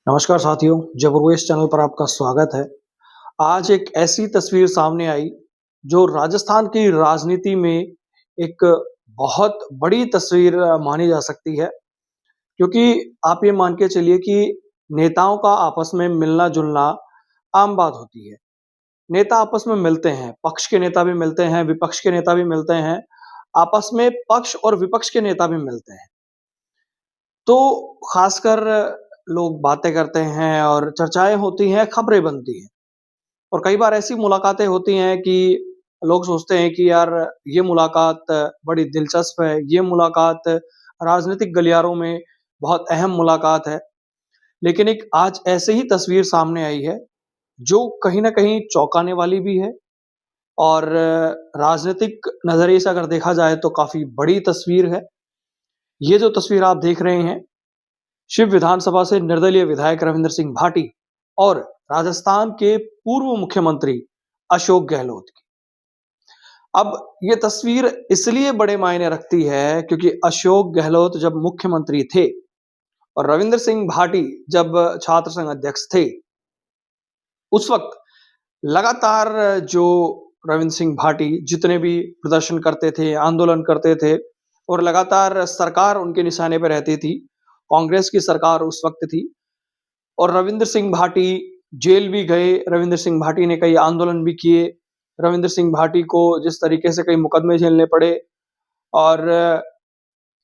नमस्कार साथियों, ज़बरवेश चैनल पर आपका स्वागत है। आज एक ऐसी तस्वीर सामने आई, जो राजस्थान की राजनीति में एक बहुत बड़ी तस्वीर मानी जा सकती है, क्योंकि आप ये मान के चलिए कि नेताओं का आपस में मिलना-जुलना आम बात होती है। नेता आपस में मिलते हैं, पक्ष के नेता भी मिलते हैं, विपक्ष के नेता भी मिलते हैं, आपस में पक्ष और विपक्ष के नेता भी मिलते हैं। तो खासकर लोग बातें करते हैं और चर्चाएँ होती हैं, खबरें बनती हैं और कई बार ऐसी मुलाकातें होती हैं कि लोग सोचते हैं कि यार ये मुलाकात बड़ी दिलचस्प है, ये मुलाकात राजनीतिक गलियारों में बहुत अहम मुलाकात है। लेकिन एक आज ऐसे ही तस्वीर सामने आई है, जो कहीं न कहीं चौंकाने वाली भी है और राजनीतिक नज़रिए से अगर देखा जाए तो काफ़ी बड़ी तस्वीर है। ये जो तस्वीर आप देख रहे हैं, शिव विधानसभा से निर्दलीय विधायक रविंद्र सिंह भाटी और राजस्थान के पूर्व मुख्यमंत्री अशोक गहलोत की। अब ये तस्वीर इसलिए बड़े मायने रखती है क्योंकि अशोक गहलोत जब मुख्यमंत्री थे और रविंद्र सिंह भाटी जब छात्र संघ अध्यक्ष थे, उस वक्त लगातार जो रविंद्र सिंह भाटी जितने भी प्रदर्शन करते थे, आंदोलन करते थे और लगातार सरकार उनके निशाने पे रहती थी। कांग्रेस की सरकार उस वक्त थी और रविंद्र सिंह भाटी जेल भी गए, रविंद्र सिंह भाटी ने कई आंदोलन भी किए। रविंद्र सिंह भाटी को जिस तरीके से कई मुकदमे झेलने पड़े और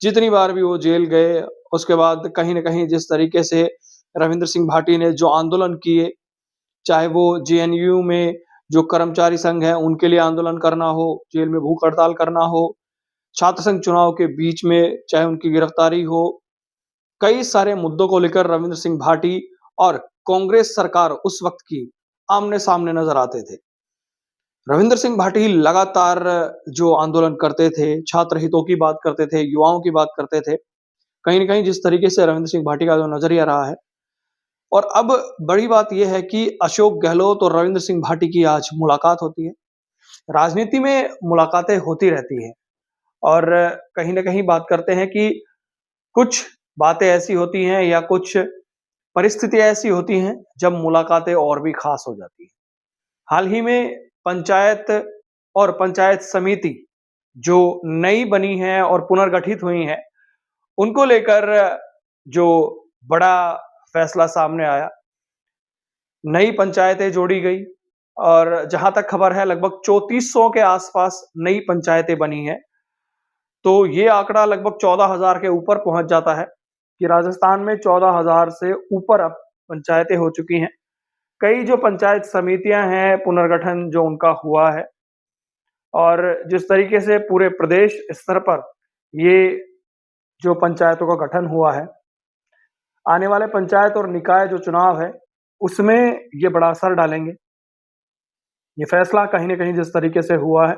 जितनी बार भी वो जेल गए, उसके बाद कहीं न कहीं जिस तरीके से रविंद्र सिंह भाटी ने जो आंदोलन किए, चाहे वो जेएनयू में जो कर्मचारी संघ है, उनके लिए आंदोलन करना हो, जेल में भूख हड़ताल करना हो, छात्र संघ चुनाव के बीच में चाहे उनकी गिरफ्तारी हो, कई सारे मुद्दों को लेकर रविंद्र सिंह भाटी और कांग्रेस सरकार उस वक्त की आमने-सामने नजर आते थे। रविंद्र सिंह भाटी लगातार जो आंदोलन करते थे, छात्र हितों की बात करते थे, युवाओं की बात करते थे। कहीं न कहीं जिस तरीके से रविंद्र सिंह भाटी का जो नज़रिया रहा है और अब बड़ी बात ये है कि अशोक गहलोत और रविंद्र सिंह भाटी की आज मुलाकात होती है। राजनीति में मुलाकातें होती रहती हैं और कहीं न कहीं बात करते हैं कि कुछ बातें ऐसी होती हैं या कुछ परिस्थितियाँ ऐसी होती हैं, जब मुलाकातें और भी ख़ास हो जाती हैं। हाल ही में पंचायत और पंचायत समिति जो नई बनी हैं और पुनर्गठित हुई हैं, उनको लेकर जो बड़ा फैसला सामने आया। नई पंचायतें जोड़ी गई और जहाँ तक खबर है लगभग 3400 के आसपास नई पंचायतें बनी हैं। तो ये आंकड़ा लगभग 14,000 के ऊपर पहुँच जाता है कि राजस्थान में 14,000 से ऊपर अब पंचायतें हो चुकी हैं। कई जो पंचायत समितियाँ हैं, पुनर्गठन जो उनका हुआ है और जिस तरीके से पूरे प्रदेश स्तर पर ये जो पंचायतों का गठन हुआ है, आने वाले पंचायत और निकाय जो चुनाव है, उसमें ये बड़ा असर डालेंगे। ये फैसला कहीं न कहीं जिस तरीके से हुआ है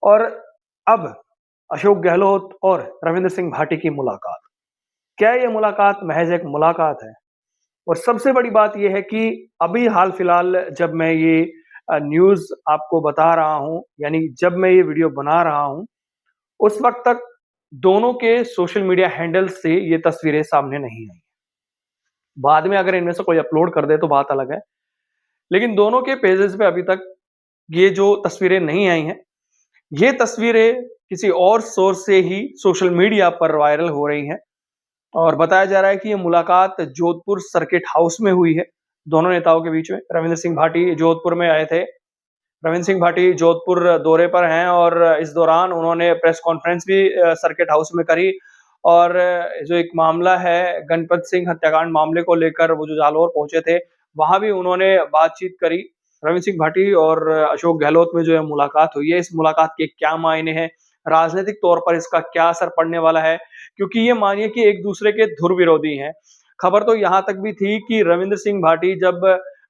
और अब अशोक गहलोत और रविंद्र सिंह भाटी की मुलाकात। क्या ये मुलाकात महज़ एक मुलाकात है? और सबसे बड़ी बात ये है कि अभी हाल-फिलहाल जब मैं ये न्यूज़ आपको बता रहा हूँ, यानी जब मैं ये वीडियो बना रहा हूँ, उस वक़्त तक दोनों के सोशल मीडिया हैंडल्स से ये तस्वीरें सामने नहीं आई। बाद में अगर इनमें से कोई अपलोड कर दे तो बात अलग है, लेकिन दोनों के पेजेज़ पे अभी तक ये जो तस्वीरें नहीं आई हैं, ये तस्वीरें किसी और सोर्स से ही सोशल मीडिया पर वायरल हो रही हैं और बताया जा रहा है कि ये मुलाकात जोधपुर सर्किट हाउस में हुई है, दोनों नेताओं के बीच में। रविंद्र सिंह भाटी जोधपुर में आए थे। रविंद्र सिंह भाटी जोधपुर दौरे पर हैं और इस दौरान उन्होंने प्रेस कॉन्फ्रेंस भी सर्किट हाउस में करी और जो एक मामला है गणपत सिंह हत्याकांड मामले को लेकर वो जो जालौर पहुंचे थे, वहां भी उन्होंने बातचीत करी। रविंद्र सिंह भाटी और अशोक गहलोत में जो है मुलाकात हुई है, इस मुलाकात के क्या मायने हैं, राजनीतिक तौर पर इसका क्या असर पड़ने वाला है, क्योंकि ये मानिए कि एक दूसरे के धुर विरोधी हैं। खबर तो यहाँ तक भी थी कि रविंद्र सिंह भाटी जब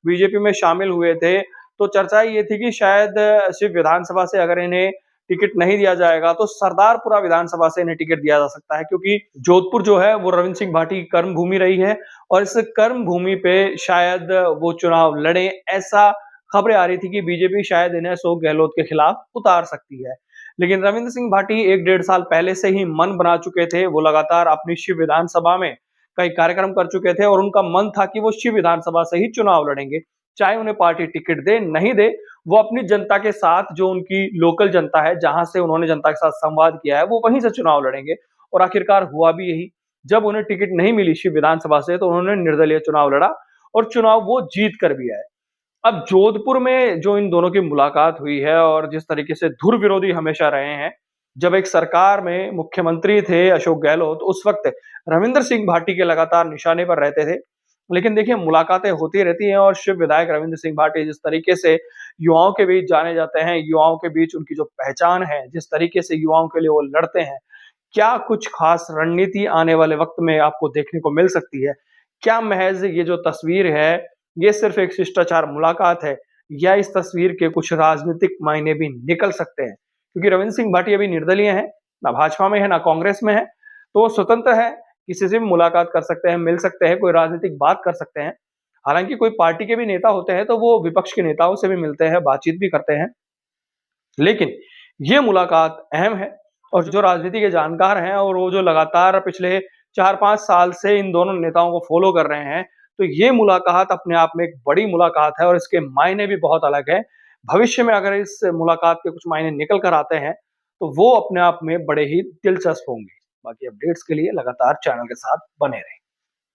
बीजेपी में शामिल हुए थे, तो चर्चा ये थी कि शायद सिर्फ विधानसभा से अगर इन्हें टिकट नहीं दिया जाएगा, तो सरदारपुरा विधानसभा से इन्हें टिकट दिया जा सकता है, क्योंकि जोधपुर जो है वो रविंद्र सिंह भाटी की कर्म भूमि रही है और इस कर्म भूमि पे शायद वो चुनाव लड़े। ऐसा खबरें आ रही थी कि बीजेपी शायद इन्हें अशोक गहलोत के खिलाफ उतार सकती है। लेकिन रविंद्र सिंह भाटी 1 डेढ़ साल पहले से ही मन बना चुके थे। वो लगातार अपनी शिव विधानसभा में का एक कार्यक्रम कर चुके थे और उनका मन था कि वो शिव विधानसभा से ही चुनाव लड़ेंगे। चाहे उन्हें पार्टी टिकट दे, नहीं दे, वो अपनी जनता के साथ जो उनकी लोकल जनता है, जहाँ से उन्होंने जनता के साथ संवाद किया है, वो वहीं से चुनाव लड़ेंगे और आखिरकार हुआ भी यही। जब उन्हें टिकट नहीं मिली शिव विधानसभा से तो उन्होंने निर्दलीय चुनाव लड़ा और चुनाव वो जीत कर भी आए। अब जोधपुर में जो इन दोनों की मुलाकात हुई है और जिस तरीके से धुर विरोधी हमेशा रहे हैं, जब एक सरकार में मुख्यमंत्री थे अशोक गहलोत, उस वक़्त रविंद्र सिंह भाटी के लगातार निशाने पर रहते थे। लेकिन देखिए मुलाकातें होती रहती हैं और शिव विधायक रविंद्र सिंह भाटी जिस तरीके से युवाओं के बीच जाने जाते हैं, युवाओं के बीच उनकी जो पहचान है, जिस तरीके से युवाओं के लिए वो लड़ते हैं, क्या कुछ खास रणनीति आने वाले वक़्त में आपको देखने को मिल सकती है? क्या महज़ ये जो तस्वीर है, ये सिर्फ़ एक शिष्टाचार मुलाकात है या इस तस्वीर के कुछ राजनीतिक मायने भी निकल सकते हैं? क्योंकि रविंद्र सिंह भाटी अभी निर्दलीय हैं, ना भाजपा में है, ना कांग्रेस में है, तो वो स्वतंत्र है, किसी से भी मुलाकात कर सकते हैं, मिल सकते हैं, कोई राजनीतिक बात कर सकते हैं। हालाँकि कोई पार्टी के भी नेता होते हैं, तो वो विपक्ष के नेताओं से भी मिलते हैं, बातचीत भी करते हैं। लेकिन ये मुलाकात अहम है और जो राजनीति के जानकार हैं और वो जो लगातार पिछले 4-5 साल से इन दोनों नेताओं को फ़ॉलो कर रहे हैं, तो ये मुलाकात अपने आप में एक बड़ी मुलाकात है और इसके मायने भी बहुत अलग हैं। भविष्य में अगर इस मुलाकात के कुछ मायने निकल कर आते हैं, तो वो अपने आप में बड़े ही दिलचस्प होंगे। बाकी अपडेट्स के लिए लगातार चैनल के साथ बने रहें।